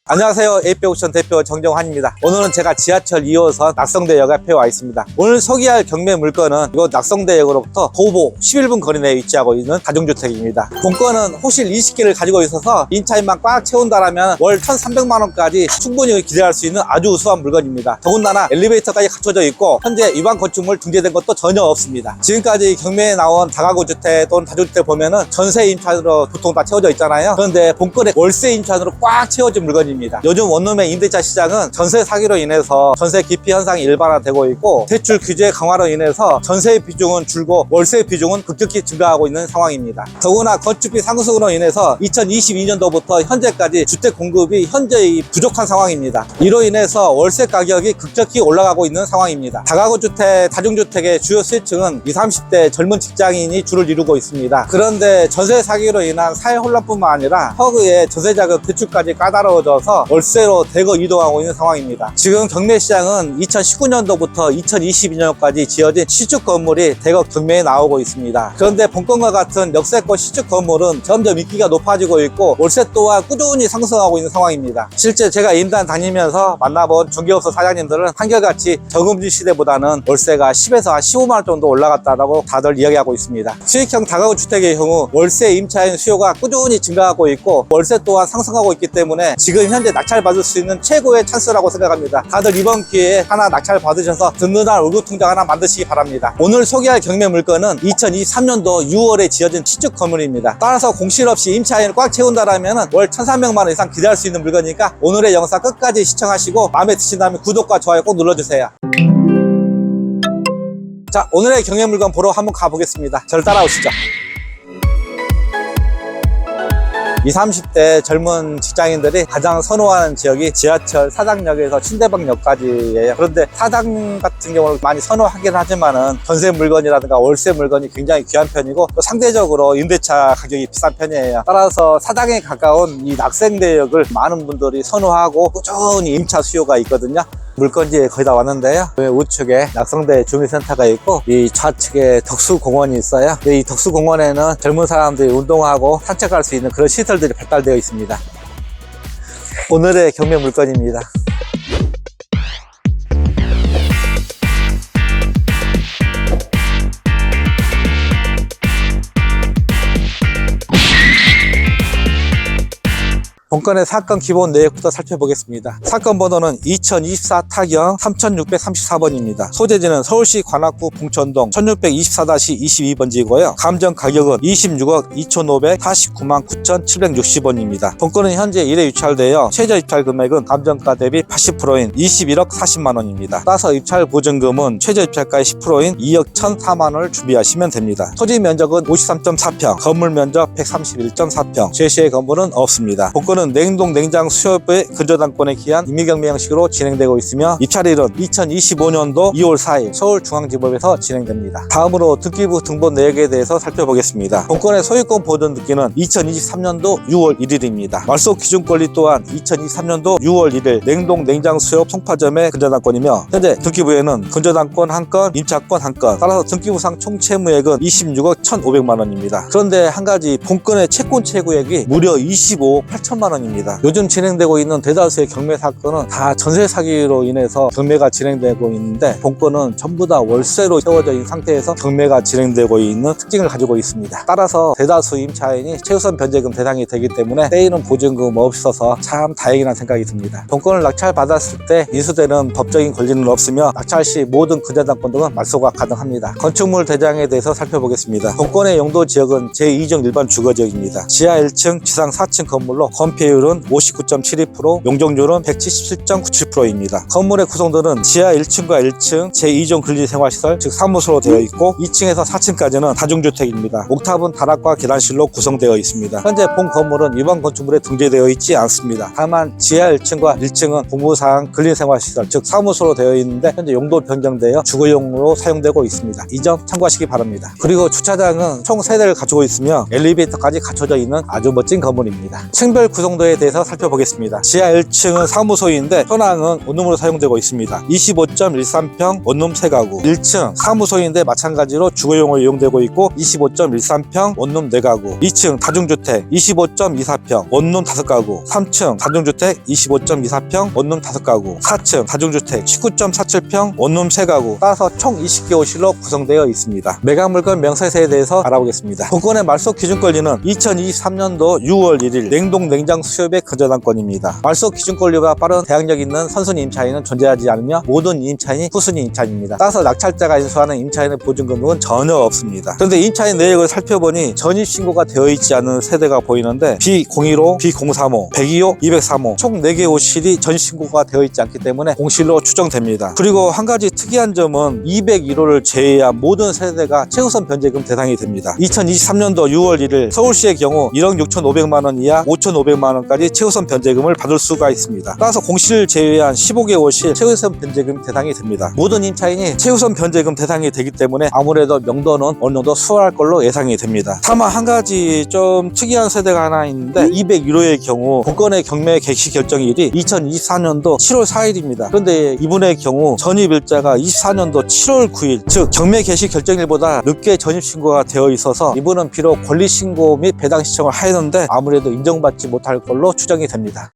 안녕하세요. 에이페오션 대표 정정환입니다. 오늘은 제가 지하철 2호선 낙성대역 앞에 와 있습니다. 오늘 소개할 경매 물건은 이곳 낙성대역으로부터 도보 11분 거리 내에 위치하고 있는 다중주택입니다. 본건은 호실 20개를 가지고 있어서 임차인만 꽉 채운다라면 월 1,300만원까지 충분히 기대할 수 있는 아주 우수한 물건입니다. 더군다나 엘리베이터까지 갖춰져 있고 현재 위반 건축물 등재된 것도 전혀 없습니다. 지금까지 경매에 나온 다가구 주택 또는 다중주택 보면은 전세 임차인으로 보통 다 채워져 있잖아요. 그런데 본건에 월세 임차인으로 꽉 채워진 물건입니다. 요즘 원룸의 임대차 시장은 전세 사기로 인해서 전세 기피 현상이 일반화되고 있고 대출 규제 강화로 인해서 전세 비중은 줄고 월세 비중은 급격히 증가하고 있는 상황입니다. 더구나 건축비 상승으로 인해서 2022년도부터 현재까지 주택 공급이 현저히 부족한 상황입니다. 이로 인해서 월세 가격이 급격히 올라가고 있는 상황입니다. 다가구 주택, 다중주택의 주요 수요층은 20, 30대 젊은 직장인이 주를 이루고 있습니다. 그런데 전세 사기로 인한 사회 혼란뿐만 아니라 허그의 전세자금 대출까지 까다로워져 월세로 대거 이동하고 있는 상황입니다. 지금 경매 시장은 2019년도부터 2022년까지 지어진 시축 건물이 대거 경매에 나오고 있습니다. 그런데 본건과 같은 역세권 시축 건물은 점점 인기가 높아지고 있고 월세 또한 꾸준히 상승하고 있는 상황입니다. 실제 제가 임단 다니면서 만나본 중개업소 사장님들은 한결같이 저금리 시대보다는 월세가 10에서 한 15만원 정도 올라갔다고 다들 이야기하고 있습니다. 수익형 다가구 주택의 경우 월세 임차인 수요가 꾸준히 증가하고 있고 월세 또한 상승하고 있기 때문에 지금 현재 낙찰 받을 수 있는 최고의 찬스라고 생각합니다. 다들 이번 기회에 하나 낙찰 받으셔서 든든한 월급 통장 하나 만드시기 바랍니다. 오늘 소개할 경매 물건은 2023년도 6월에 지어진 시축 건물입니다. 따라서 공실 없이 임차인을 꽉 채운다라면 월 1,300만원 이상 기대할 수 있는 물건이니까 오늘의 영상 끝까지 시청하시고 마음에 드신다면 구독과 좋아요 꼭 눌러주세요. 자, 오늘의 경매 물건 보러 한번 가보겠습니다. 저를 따라오시죠. 20, 30대 젊은 직장인들이 가장 선호하는 지역이 지하철 사당역에서 신대방역까지예요. 그런데 사당 같은 경우는 많이 선호하긴 하지만은 전세 물건이라든가 월세 물건이 굉장히 귀한 편이고 또 상대적으로 임대차 가격이 비싼 편이에요. 따라서 사당에 가까운 이 낙성대역을 많은 분들이 선호하고 꾸준히 임차 수요가 있거든요. 물건지에 거의 다 왔는데요. 우측에 낙성대 주민센터가 있고 이 좌측에 덕수공원이 있어요. 이 덕수공원에는 젊은 사람들이 운동하고 산책할 수 있는 그런 시설들이 발달되어 있습니다. 오늘의 경매 물건입니다. 본건의 사건 기본 내역부터 살펴보겠습니다. 사건 번호는 2024 타경 3634번입니다. 소재지는 서울시 관악구 봉천동 1624-22번지이고요. 감정 가격은 26억 2,549만 9,760원입니다. 본건은 현재 1회 유찰되어 최저 입찰 금액은 감정가 대비 80%인 21억 40만원입니다. 따라서 입찰 보증금은 최저 입찰가의 10%인 2억 1,004만원을 준비하시면 됩니다. 토지 면적은 53.4평, 건물 면적 131.4평, 제시의 건물은 없습니다. 본건은 냉동 냉장 수요부의 근저당권에 기한 임의경매 형식으로 진행되고 있으며 입찰일은 2025년도 2월 4일 서울중앙지법에서 진행됩니다. 다음으로 등기부 등본 내역에 대해서 살펴보겠습니다. 본건의 소유권 보존 등기는 2023년도 6월 1일입니다. 말소 기준권리 또한 2023년도 6월 1일 냉동 냉장 수요 송파점의 근저당권이며 현재 등기부에는 근저당권 1건, 임차권 1건, 따라서 등기부상 총 채무액은 26억 1,500만원입니다. 그런데 한 가지 본건의 채권 채구액이 무려 25억 8천만원 입니다. 요즘 진행되고 있는 대다수의 경매 사건은 다 전세 사기로 인해서 경매가 진행되고 있는데 본건은 전부 다 월세로 채워져 있는 상태에서 경매가 진행되고 있는 특징을 가지고 있습니다. 따라서 대다수 임차인이 최우선 변제금 대상이 되기 때문에 떼이는 보증금 없어서 참 다행이라는 생각이 듭니다. 본건을 낙찰받았을 때 인수되는 법적인 권리는 없으며 낙찰 시 모든 근저당권 등은 말소가 가능합니다. 건축물 대장에 대해서 살펴보겠습니다. 본건의 용도 지역은 제2종 일반 주거지역입니다. 지하 1층, 지상 4층 건물로 건폐율은 59.72%, 용적률은 177.97%입니다. 건물의 구성들은 지하 1층과 1층 제2종 근린생활시설, 즉 사무소로 되어 있고 2층에서 4층까지는 다중주택입니다. 옥탑은 다락과 계단실로 구성되어 있습니다. 현재 본 건물은 위반 건축물에 등재되어 있지 않습니다. 다만 지하 1층과 1층은 공무상 근린생활시설, 즉 사무소로 되어 있는데 현재 용도 변경되어 주거용으로 사용되고 있습니다. 이 점 참고하시기 바랍니다. 그리고 주차장은 총 3대를 갖추고 있으며 엘리베이터까지 갖춰져 있는 아주 멋진 건물입니다. 층별 구성 구성도에 대해서 살펴보겠습니다. 지하 1층은 사무소인데 현황은 원룸으로 사용되고 있습니다. 25.13평 원룸 3가구. 1층 사무소인데 마찬가지로 주거용으로 이용되고 있고 25.13평 원룸 4가구. 2층 다중주택 25.24평 원룸 5가구. 3층 다중주택 25.24평 원룸 5가구. 4층 다중주택 19.47평 원룸 3가구. 따라서 총 20개 호실로 구성되어 있습니다. 매각 물건 명세서에 대해서 알아보겠습니다. 본건의 말소 기준 권리는 2023년도 6월 1일 냉동 냉장 수협의 거저당권입니다. 말소 기준 권리가 빠른 대항력 있는 선순위 임차인은 존재하지 않으며 모든 임차인이 후순위 임차인입니다. 따라서 낙찰자가 인수하는 임차인의 보증금은 전혀 없습니다. 그런데 임차인 내역을 살펴보니 전입신고가 되어 있지 않은 세대가 보이는데 B015, B035, 102호, 203호 총 4개 호실이 전입신고가 되어 있지 않기 때문에 공실로 추정됩니다. 그리고 한 가지 특이한 점은 201호를 제외한 모든 세대가 최우선 변제금 대상이 됩니다. 2023년도 6월 1일 서울시의 경우 1억 6,500만원 이하 5,500만원까지 최우선 변제금을 받을 수가 있습니다. 따라서 공실 제외한 15개 호실 최우선 변제금 대상이 됩니다. 모든 임차인이 최우선 변제금 대상이 되기 때문에 아무래도 명도는 어느 정도 수월할 걸로 예상이 됩니다. 다만 한 가지 좀 특이한 세대가 하나 있는데 201호의 경우 본건의 경매 개시 결정일이 2024년도 7월 4일입니다. 그런데 이분의 경우 전입일자가 24년도 7월 9일 즉 경매 개시 결정일보다 늦게 전입신고가 되어 있어서 이분은 비록 권리신고 및 배당 신청을 하였는데 아무래도 인정받지 못할 걸로 추정이 됩니다.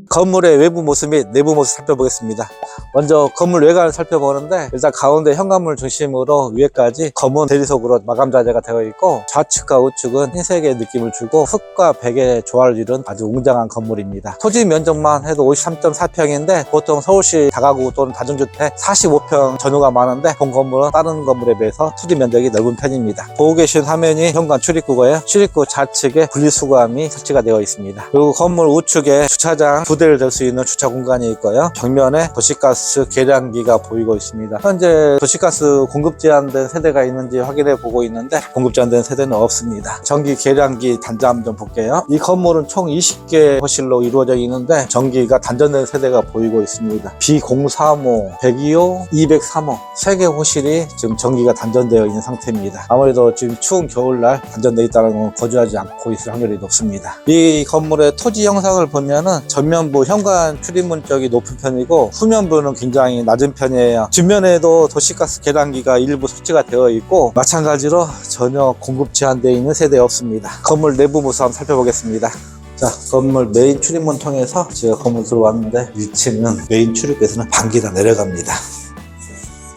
건물의 외부 모습 및 내부 모습 살펴보겠습니다. 먼저 건물 외관을 살펴보는데 일단 가운데 현관문 중심으로 위에까지 검은 대리석으로 마감 자재가 되어 있고 좌측과 우측은 흰색의 느낌을 주고 흙과 백의 조화를 이룬 아주 웅장한 건물입니다. 토지 면적만 해도 53.4평인데 보통 서울시 다가구 또는 다중주택 45평 전후가 많은데 본 건물은 다른 건물에 비해서 토지 면적이 넓은 편입니다. 보고 계신 화면이 현관 출입구고요. 출입구 좌측에 분리수거함이 설치가 되어 있습니다. 그리고 건물 우측에 주차장 2대를 댈 수 있는 주차 공간이 있고요. 벽면에 도시가스 계량기가 보이고 있습니다. 현재 도시가스 공급 제한된 세대가 있는지 확인해 보고 있는데 공급 제한된 세대는 없습니다. 전기 계량기 단자 좀 볼게요. 이 건물은 총 20개 호실로 이루어져 있는데 전기가 단전된 세대가 보이고 있습니다. B035, 102호, 203호 3개 호실이 지금 전기가 단전되어 있는 상태입니다. 아무래도 지금 추운 겨울날 단전되어 있다는 건 거주하지 않고 있을 확률이 높습니다. 이 건물의 토지 형상을 보면은 전면부 현관 출입문 쪽이 높은 편이고 후면부는 굉장히 낮은 편이에요. 뒷면에도 도시가스 계량기가 일부 설치가 되어 있고 마찬가지로 전혀 공급 제한되어 있는 세대 없습니다. 건물 내부 모습 한번 살펴보겠습니다. 자, 건물 메인 출입문 통해서 제가 건물 들어왔는데 1층은 메인 출입구에서는 반기가 내려갑니다.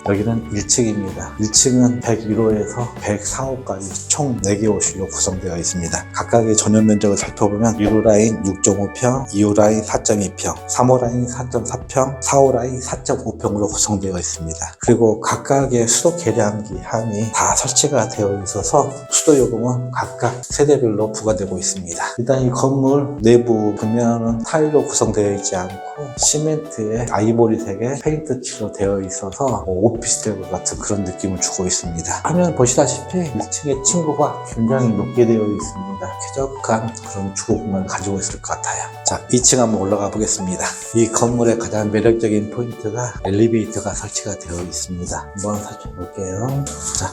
여기는 1층입니다. 1층은 101호에서 104호까지 총 4개 호실로 구성되어 있습니다. 각각의 전용 면적을 살펴보면 1호 라인 6.5평, 2호 라인 4.2평, 3호 라인 4.4평, 4호 라인 4.5평으로 구성되어 있습니다. 그리고 각각의 수도 계량기 함이 다 설치가 되어 있어서 수도 요금은 각각 세대별로 부과되고 있습니다. 일단 이 건물 내부 벽면은 타일로 구성되어 있지 않고 시멘트에 아이보리색의 페인트 칠로 되어 있어서 오피스텔 같은 그런 느낌을 주고 있습니다. 화면 보시다시피 1층의 층고가 굉장히 높게 되어 있습니다. 쾌적한 그런 주거 공간을 가지고 있을 것 같아요. 자, 2층 한번 올라가 보겠습니다. 이 건물의 가장 매력적인 포인트가 엘리베이터가 설치가 되어 있습니다. 한번 살펴볼게요. 자,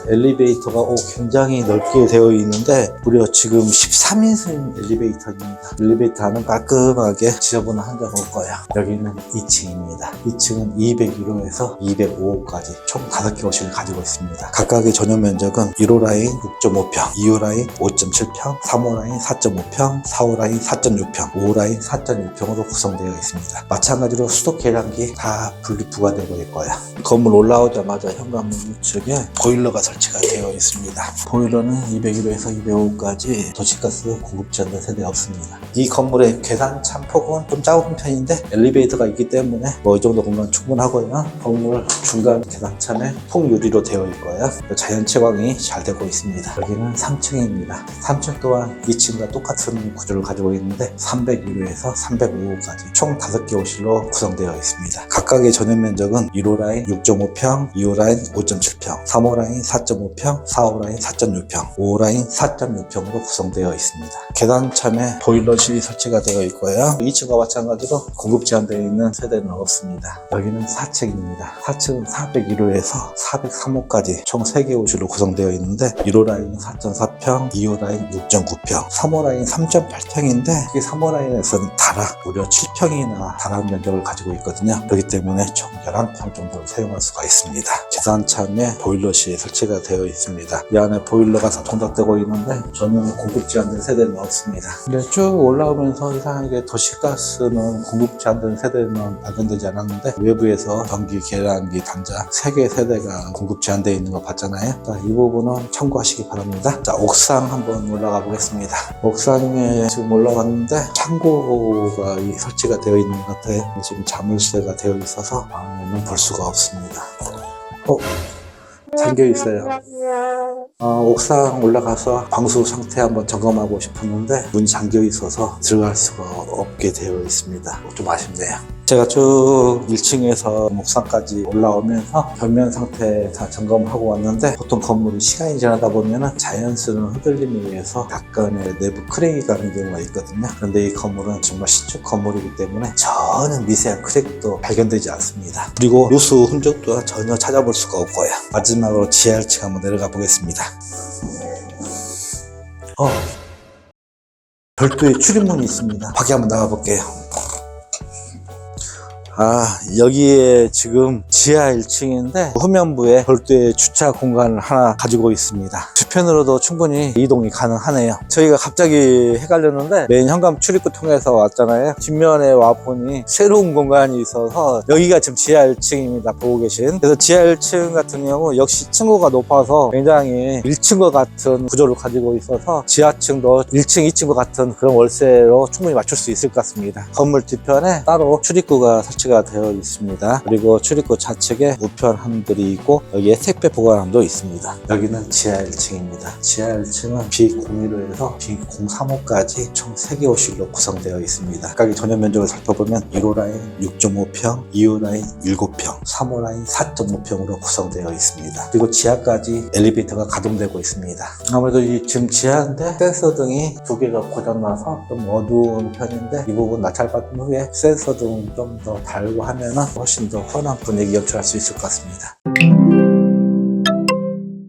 엘리베이터가 굉장히 넓게 되어 있는데 무려 지금 13인승 엘리베이터입니다. 엘리베이터 안은 깔끔하게 지저분한 한 점 없고요. 여기는 2층입니다. 2층은 201호에서 205호까지 총 5개 호실을 가지고 있습니다. 각각의 전용 면적은 1호 라인 6.5평, 2호 라인 5.7평, 3호 라인 4.5평, 4호 라인 4.6평, 5호 라인 4.6평으로 구성되어 있습니다. 마찬가지로 수도 계량기 다 분리 부과되고 있고요. 건물 올라오자마자 현관문 우측에 보일러가 설치가 되어 있습니다. 보일러는 201호에서 205호까지 도시가스 공급 제한된 세대 없습니다. 이 건물의 계단 참폭은 좀 작은 편인데 엘리베이터가 있기 때문에 이 정도 공간 충분하고요. 건물 중간 계단참에 통유리로 되어 있고요. 자연 채광이 잘 되고 있습니다. 여기는 3층입니다. 3층 또한 2층과 똑같은 구조를 가지고 있는데 301호에서 305호까지 총 5개 호실로 구성되어 있습니다. 각각의 전용 면적은 1호 라인 6.5평, 2호 라인 5.7평, 3호 라인 4.5평, 4.5평, 4호 라인 4.6평, 5호 라인 4.6평으로 구성되어 있습니다. 계단 참에 보일러실이 설치가 되어 있고요. 2층과 마찬가지로 공급 제한되어 있는 세대는 없습니다. 여기는 4층입니다. 4층은 401호에서 403호까지 총 3개 호실로 구성되어 있는데 1호 라인은 4.4평, 2호 라인 6.9평, 3호 라인 3.8평인데 이게 3호 라인에서는 다락 무려 7평이나 다락 면적을 가지고 있거든요. 그렇기 때문에 총 11평 정도를 사용할 수가 있습니다. 계단 참에 보일러실이 설치가 되어 있습니다. 이 안에 보일러가 동작되고 있는데 전혀 공급 제한된 세대는 없습니다. 근데 쭉 올라오면서 이상하게 도시가스는 공급 제한된 세대는 발견되지 않았는데 외부에서 전기, 계량기, 단자 3개 세대가 공급 제한되어 있는 거 봤잖아요. 자, 이 부분은 참고하시기 바랍니다. 자, 옥상 한번 올라가 보겠습니다. 옥상에 지금 올라갔는데 창고가 설치가 되어 있는 것 같아요. 지금 자물쇠가 되어 있어서 안에는 볼 수가 없습니다. 잠겨 있어요. 옥상 올라가서 방수 상태 한번 점검하고 싶었는데 문이 잠겨 있어서 들어갈 수가 없게 되어 있습니다. 좀 아쉽네요. 제가 쭉 1층에서 옥상까지 올라오면서 벽면 상태 다 점검하고 왔는데 보통 건물이 시간이 지나다 보면 자연스러운 흔들림에 의해서 약간의 내부 크랙이 가는 경우가 있거든요. 그런데 이 건물은 정말 신축 건물이기 때문에 전혀 미세한 크랙도 발견되지 않습니다. 그리고 누수 흔적 또한 전혀 찾아볼 수가 없고요. 마지막으로 지하 1층 한번 내려가 보겠습니다. 별도의 출입문이 있습니다. 밖에 한번 나가 볼게요. 여기에 지금 지하 1층인데 후면부에 별도의 주차 공간을 하나 가지고 있습니다. 주편으로도 충분히 이동이 가능하네요. 저희가 갑자기 헷갈렸는데 메인 현관 출입구 통해서 왔잖아요. 뒷면에 와보니 새로운 공간이 있어서 여기가 지금 지하 1층입니다. 보고 계신. 그래서 지하 1층 같은 경우 역시 층고가 높아서 굉장히 1층과 같은 구조를 가지고 있어서 지하층도 1층, 2층과 같은 그런 월세로 충분히 맞출 수 있을 것 같습니다. 건물 뒤편에 따로 출입구가 설치가 되어 있습니다. 그리고 출입구 좌측에 우편함들이 있고 여기에 택배 보관함도 있습니다. 여기는 지하 1층입니다. 지하 1층은 B01호에서 B035까지 총 3개 호실로 구성되어 있습니다. 각각의 전용 면적을 살펴보면 1호 라인 6.5평, 2호 라인 7평, 3호 라인 4.5평으로 구성되어 있습니다. 그리고 지하까지 엘리베이터가 가동되고 있습니다. 아무래도 지금 지하인데 센서등이 2개가 고장나서 좀 어두운 편인데 이 부분 낙찰받은 후에 센서등 좀 더 달고 하면 훨씬 더 환한 분위기 연출할 수 있을 것 같습니다.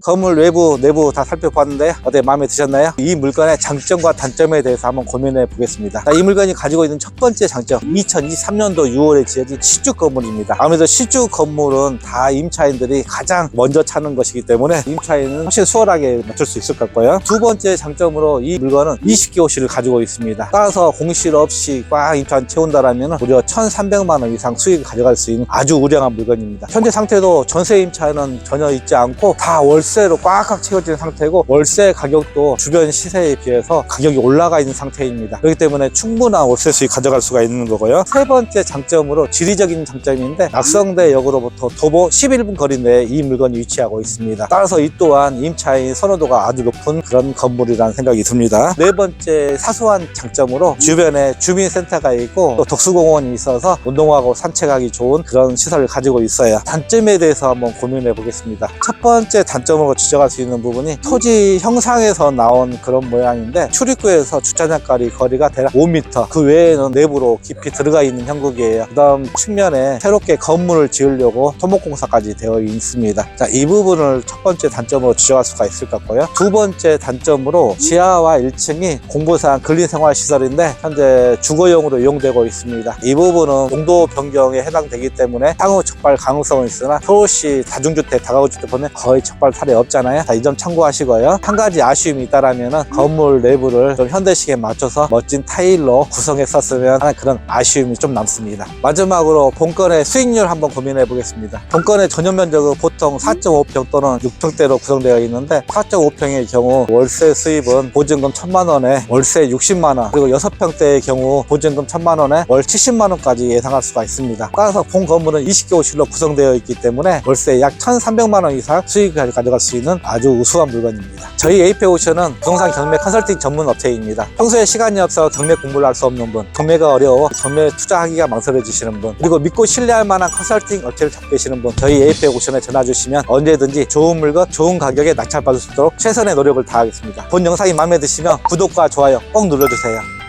건물 외부, 내부 다 살펴봤는데 어때 마음에 드셨나요? 이 물건의 장점과 단점에 대해서 한번 고민해 보겠습니다. 이 물건이 가지고 있는 첫 번째 장점, 2023년도 6월에 지어진 시축 건물입니다. 아무래도 시축 건물은 다 임차인들이 가장 먼저 찾는 것이기 때문에 임차인은 훨씬 수월하게 맞출 수 있을 것 같고요. 두 번째 장점으로 이 물건은 20개 호실을 가지고 있습니다. 따라서 공실 없이 꽉 임차인 채운다라면 무려 1,300만 원 이상 수익을 가져갈 수 있는 아주 우량한 물건입니다. 현재 상태도 전세 임차는 전혀 있지 않고 다 월세로 꽉꽉 채워진 상태고 월세 가격도 주변 시세에 비해서 가격이 올라가 있는 상태입니다. 그렇기 때문에 충분한 월세 수익 가져갈 수가 있는 거고요. 세 번째 장점으로 지리적인 장점인데 낙성대역으로부터 도보 11분 거리 내에 이 물건이 위치하고 있습니다. 따라서 이 또한 임차인 선호도가 아주 높은 그런 건물이라는 생각이 듭니다. 네 번째 사소한 장점으로 주변에 주민센터가 있고 또 독수공원이 있어서 운동하고 산책하기 좋은 그런 시설을 가지고 있어요. 단점에 대해서 한번 고민해 보겠습니다. 첫 번째 단점으로 지적할 수 있는 부분이 토지 형상에서 나온 그런 모양인데 출입구에서 주차장까지 거리가 대략 5m, 그 외에는 내부로 깊이 들어가 있는 형국이에요. 그 다음 측면에 새롭게 건물을 지으려고 토목공사까지 되어 있습니다. 자, 이 부분을 첫 번째 단점으로 지적할 수가 있을 것 같고요. 두 번째 단점으로 지하와 1층이 공부상 근린생활시설인데 현재 주거용으로 이용되고 있습니다. 이 부분은 용도 변경에 해당되기 때문에 향후 적발 가능성은 있으나 서울시 다중주택, 다가구주택 보면 거의 적발 사례 없잖아요. 이 점 참고하시고요. 한 가지 아쉬움이 있다라면 건물 내부를 좀 현대식에 맞춰서 멋진 타일로 구성했었으면 하는 그런 아쉬움이 좀 남습니다. 마지막으로 본건의 수익률 한번 고민해 보겠습니다. 본건의 전용 면적은 보통 4.5평 또는 6평대로 구성되어 있는데 4.5평의 경우 월세 수입은 보증금 1,000만 원에 월세 60만 원, 그리고 6평대의 경우 보증금 1,000만 원에 월 70만 원까지 예상할 수가 있습니다. 따라서 본 건물은 20개 호실로 구성되어 있기 때문에 월세 약 1,300만 원 이상 수익을 가져갈 수 있는 아주 우수한 물건입니다. 저희 에이페오션은 부동산 경매 컨설팅 전문 업체입니다. 평소에 시간이 없어 경매 공부를 할 수 없는 분, 경매가 어려워 경매에 투자하기가 망설여지시는 분, 그리고 믿고 신뢰할 만한 컨설팅 업체를 찾고 계시는 분, 저희 에이페오션에 전화 주시면 언제든지 좋은 물건, 좋은 가격에 낙찰받을 수 있도록 최선의 노력을 다하겠습니다. 본 영상이 마음에 드시면 구독과 좋아요 꼭 눌러주세요.